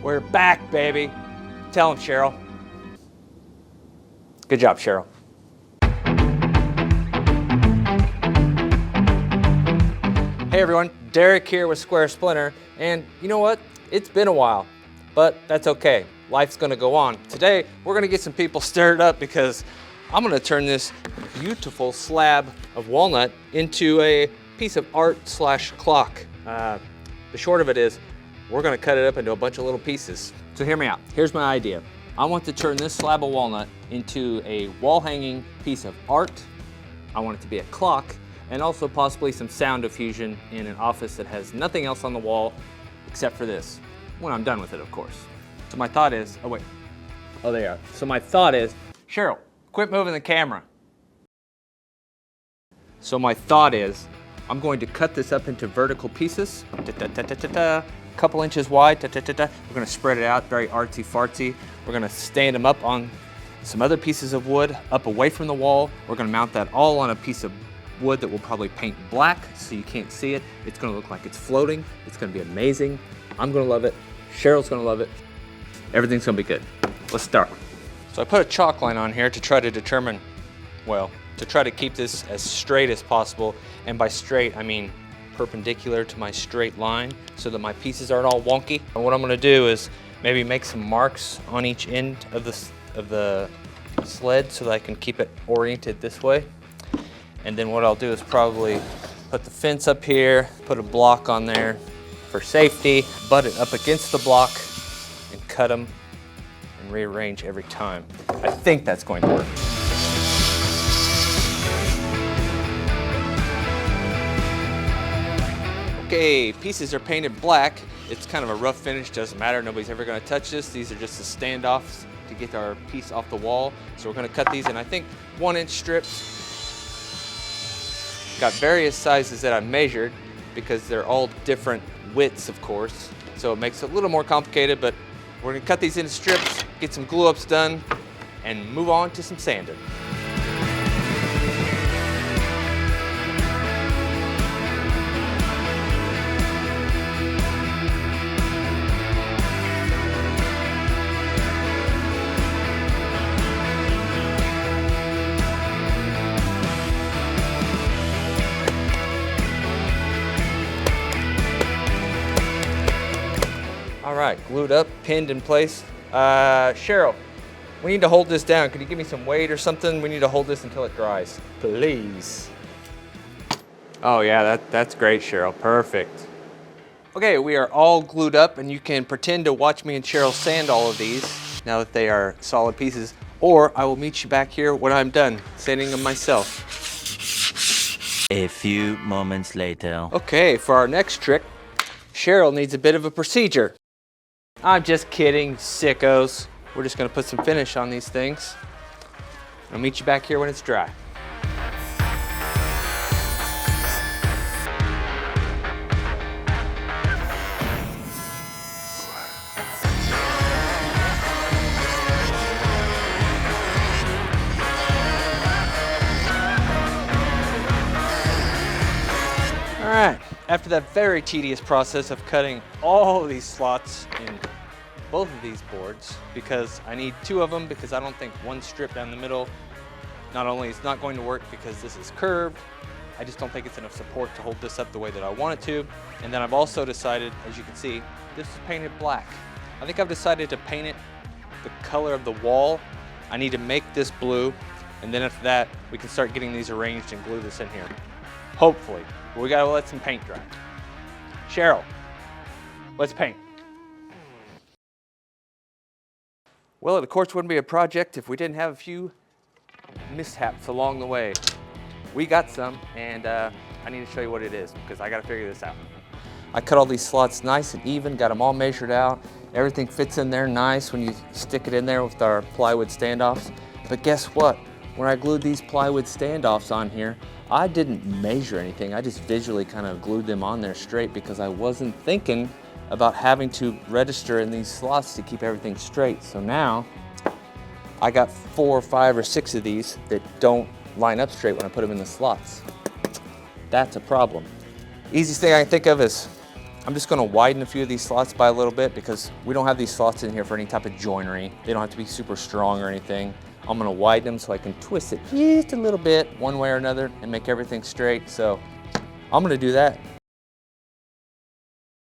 We're back, baby. Tell him, Cheryl. Good job, Cheryl. Hey everyone, Derek here with Square Splinter, and you know what? It's been a while, but that's okay. Life's gonna go on. Today, we're gonna get some people stirred up because I'm gonna turn this beautiful slab of walnut into a piece of art slash clock. The short of it is, we're gonna cut it up into a bunch of little pieces. So hear me out. Here's my idea. I want to turn this slab of walnut into a wall hanging piece of art. I want it to be a clock, and also possibly some sound diffusion in an office that has nothing else on the wall except for this. When I'm done with it, of course. So my thought is, oh wait, oh they are. So my thought is, Cheryl, quit moving the camera. So my thought is, I'm going to cut this up into vertical pieces, couple inches wide, we're gonna spread it out, very artsy-fartsy. We're gonna stand them up on some other pieces of wood, up away from the wall. We're gonna mount that all on a piece of wood that we'll probably paint black so you can't see it. It's gonna look like it's floating. It's gonna be amazing. I'm gonna love it. Cheryl's gonna love it. Everything's gonna be good. Let's start. So I put a chalk line on here to try to determine, well, to try to keep this as straight as possible. And by straight, I mean perpendicular to my straight line so that my pieces aren't all wonky. And what I'm gonna do is maybe make some marks on each end of the sled so that I can keep it oriented this way. And then what I'll do is probably put the fence up here, put a block on there for safety, butt it up against the block and cut them and rearrange every time. I think that's going to work. Okay, pieces are painted black. It's kind of a rough finish, doesn't matter. Nobody's ever gonna touch this. These are just the standoffs to get our piece off the wall. So we're gonna cut these in, I think, 1-inch strips. Got various sizes that I measured because they're all different widths, of course. So it makes it a little more complicated, but we're gonna cut these into strips, get some glue ups done, and move on to some sanding. All right, glued up, pinned in place. Cheryl, we need to hold this down. Could you give me some weight or something? We need to hold this until it dries, please. Oh yeah, that's great, Cheryl, perfect. Okay, we are all glued up and you can pretend to watch me and Cheryl sand all of these now that they are solid pieces, or I will meet you back here when I'm done sanding them myself. A few moments later. Okay, for our next trick, Cheryl needs a bit of a procedure. I'm just kidding, sickos. We're just gonna put some finish on these things. I'll meet you back here when it's dry. All right, after that very tedious process of cutting all these slots in both of these boards, because I need 2 of them because I don't think one strip down the middle, not only is not going to work because this is curved, I just don't think it's enough support to hold this up the way that I want it to. And then I've also decided, as you can see, this is painted black. I think I've decided to paint it the color of the wall. I need to make this blue, and then after that, we can start getting these arranged and glue this in here. Hopefully. But we gotta let some paint dry. Cheryl, let's paint. Well, it of course wouldn't be a project if we didn't have a few mishaps along the way. We got some, and I need to show you what it is because I gotta figure this out. I cut all these slots nice and even, got them all measured out. Everything fits in there nice when you stick it in there with our plywood standoffs. But guess what? When I glued these plywood standoffs on here, I didn't measure anything. I just visually kind of glued them on there straight because I wasn't thinking about having to register in these slots to keep everything straight. So now I got 4 or 5 or 6 of these that don't line up straight when I put them in the slots. That's a problem. Easiest thing I can think of is I'm just gonna widen a few of these slots by a little bit because we don't have these slots in here for any type of joinery. They don't have to be super strong or anything. I'm gonna widen them so I can twist it just a little bit one way or another and make everything straight. So I'm gonna do that.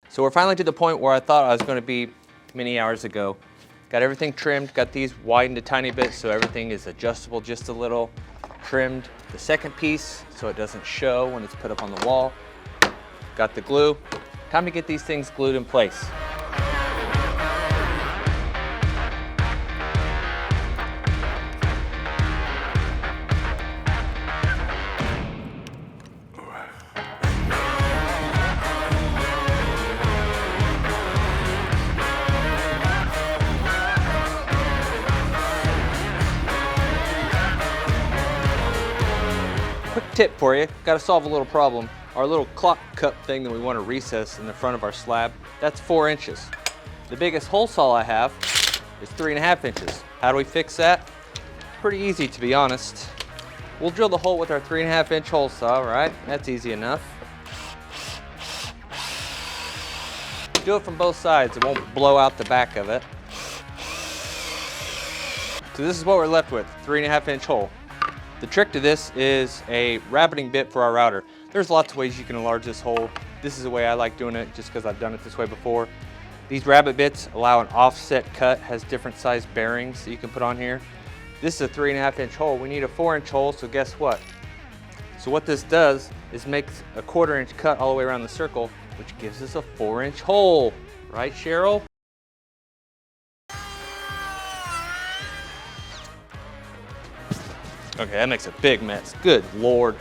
So we're finally to the point where I thought I was gonna be many hours ago. Got everything trimmed, got these widened a tiny bit so everything is adjustable just a little. Trimmed the second piece so it doesn't show when it's put up on the wall. Got the glue. Time to get these things glued in place. Quick tip for you, got to solve a little problem. Our little clock cup thing that we want to recess in the front of our slab, that's 4 inches. The biggest hole saw I have is 3.5 inches. How do we fix that? Pretty easy, to be honest. We'll drill the hole with our 3.5 inch hole saw, right? That's easy enough. Do it from both sides, it won't blow out the back of it. So this is what we're left with, 3.5 inch hole. The trick to this is a rabbiting bit for our router. There's lots of ways you can enlarge this hole. This is the way I like doing it just because I've done it this way before. These rabbit bits allow an offset cut, has different size bearings that you can put on here. This is a 3.5 inch hole. We need a 4 inch hole, so guess what? So what this does is makes a 1/4 inch cut all the way around the circle, which gives us a 4 inch hole. Right, Cheryl? Okay, that makes a big mess. Good Lord.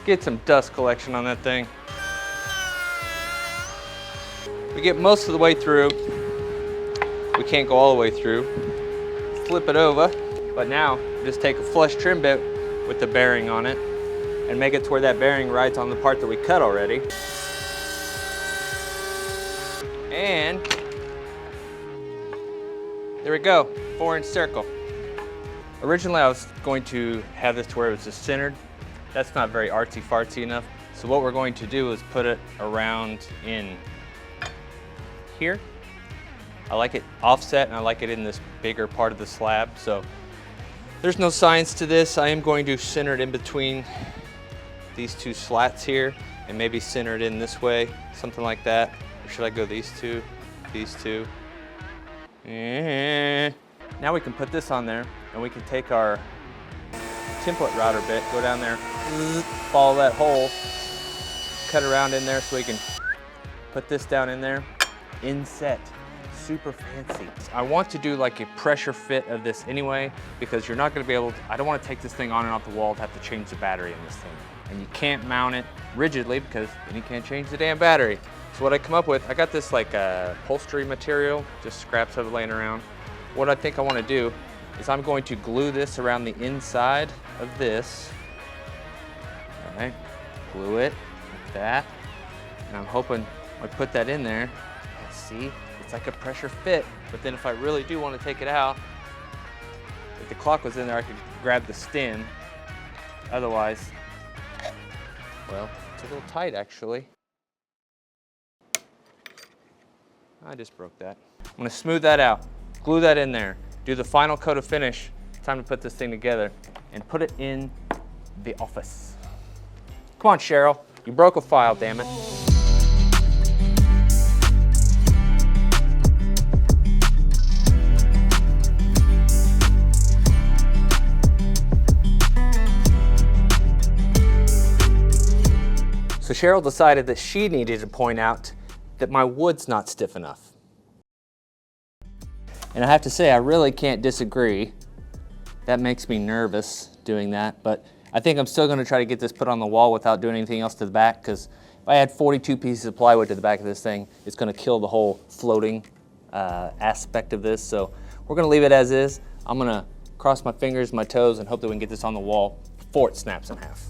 Get some dust collection on that thing. We get most of the way through. We can't go all the way through. Flip it over, but now just take a flush trim bit with the bearing on it and make it to where that bearing rides on the part that we cut already. And there we go, 4 inch circle. Originally I was going to have this to where it was just centered. That's not very artsy-fartsy enough. So what we're going to do is put it around in here. I like it offset and I like it in this bigger part of the slab. So there's no science to this. I am going to center it in between these 2 slats here and maybe center it in this way, something like that. Or should I go these 2, these 2? Now we can put this on there and we can take our template router bit, go down there, follow that hole, cut around in there so we can put this down in there, inset, super fancy. I want to do like a pressure fit of this anyway because you're not gonna be able to, I don't want to take this thing on and off the wall to have to change the battery in this thing. And you can't mount it rigidly because then you can't change the damn battery. So what I come up with, I got this like upholstery material, just scraps of it laying around. What I think I want to do is I'm going to glue this around the inside of this. All right, glue it like that. And I'm hoping I put that in there. Let's see, it's like a pressure fit. But then if I really do want to take it out, if the clock was in there, I could grab the stem. Otherwise, well, it's a little tight actually. I just broke that. I'm gonna smooth that out, glue that in there, do the final coat of finish. Time to put this thing together and put it in the office. Come on, Cheryl, you broke a file, damn it. So Cheryl decided that she needed to point out that my wood's not stiff enough. And I have to say, I really can't disagree. That makes me nervous doing that, but I think I'm still gonna try to get this put on the wall without doing anything else to the back, because if I add 42 pieces of plywood to the back of this thing, it's gonna kill the whole floating aspect of this. So we're gonna leave it as is. I'm gonna cross my fingers, my toes, and hope that we can get this on the wall before it snaps in half.